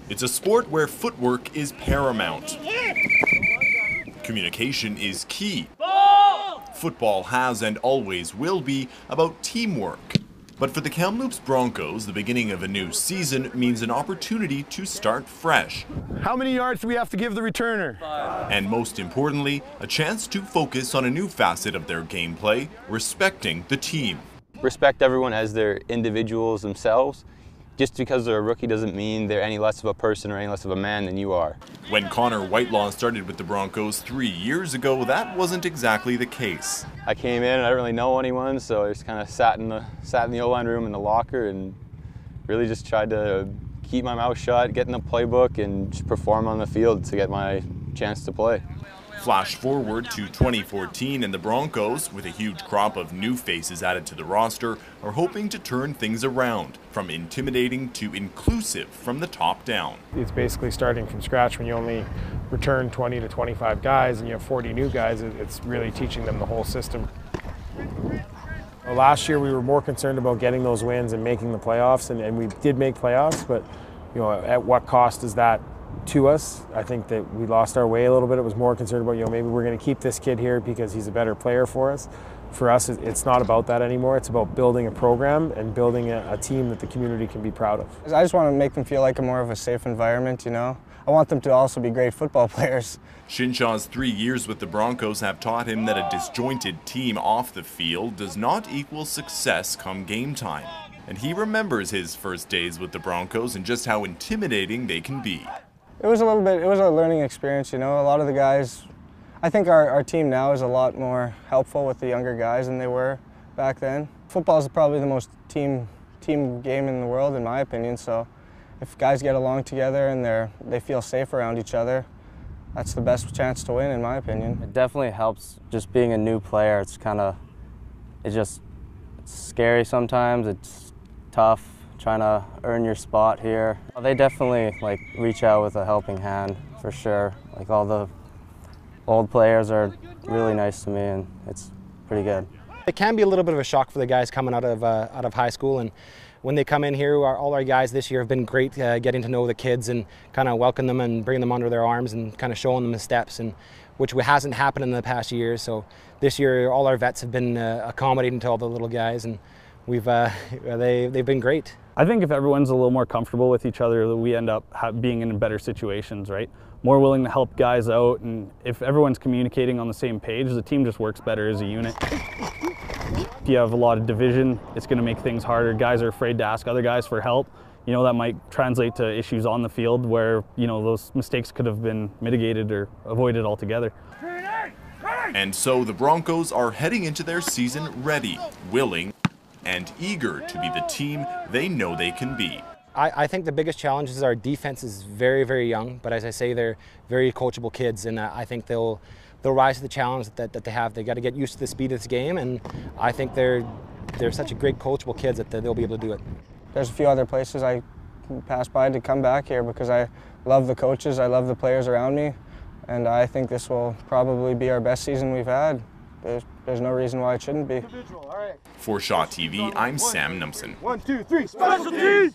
It's a sport where footwork is paramount. Communication is key. Football has and always will be about teamwork. But for the Kamloops Broncos, the beginning of a new season means an opportunity to start fresh. How many yards do we have to give the returner? 5. And most importantly, a chance to focus on a new facet of their gameplay, respecting the team. Respect everyone as their individuals themselves. Just because they're a rookie doesn't mean they're any less of a person or any less of a man than you are. When Connor Whitelaw started with the Broncos 3 years ago, that wasn't exactly the case. I came in and I didn't really know anyone, so I just kind of sat in the O-line room in the locker and really just tried to keep my mouth shut, get in the playbook, and just perform on the field to get my chance to play. Flash forward to 2014, and the Broncos, with a huge crop of new faces added to the roster, are hoping to turn things around, from intimidating to inclusive from the top down. It's basically starting from scratch when you only return 20 to 25 guys and you have 40 new guys. It's really teaching them the whole system. Last year we were more concerned about getting those wins and making the playoffs, and we did make playoffs, but at what cost is that to us? I think that we lost our way a little bit. It was more concerned about, maybe we're going to keep this kid here because he's a better player for us. For us, it's not about that anymore. It's about building a program and building a team that the community can be proud of. I just want to make them feel like a more of a safe environment, I want them to also be great football players. Shinshaw's 3 years with the Broncos have taught him that a disjointed team off the field does not equal success come game time. And he remembers his first days with the Broncos and just how intimidating they can be. It was a learning experience, a lot of the guys, I think our team now is a lot more helpful with the younger guys than they were back then. Football is probably the most team game in the world, in my opinion, so if guys get along together and they feel safe around each other, that's the best chance to win, in my opinion. It definitely helps just being a new player. It's it's scary sometimes, it's tough trying to earn your spot here. They definitely reach out with a helping hand for sure. All the old players are really nice to me, and it's pretty good. It can be a little bit of a shock for the guys coming out of high school, and when they come in here, all our guys this year have been great getting to know the kids and kind of welcome them and bring them under their arms and kind of showing them the steps, and which hasn't happened in the past years. So this year, all our vets have been accommodating to all the little guys, and they've been great. I think if everyone's a little more comfortable with each other, we end up being in better situations, right? More willing to help guys out, and if everyone's communicating on the same page, the team just works better as a unit. If you have a lot of division, it's going to make things harder. Guys are afraid to ask other guys for help. That might translate to issues on the field where, those mistakes could have been mitigated or avoided altogether. And so the Broncos are heading into their season ready, willing, and eager to be the team they know they can be. I think the biggest challenge is our defense is very, very young, but as I say, they're very coachable kids, and I think they'll rise to the challenge that they have. They got to get used to the speed of this game, and I think they're such a great coachable kids that they'll be able to do it. There's a few other places I pass by to come back here because I love the coaches, I love the players around me, and I think this will probably be our best season we've had. There's no reason why it shouldn't be. For Shaw TV, I'm Sam Numson. 1, 2, 3, specialties!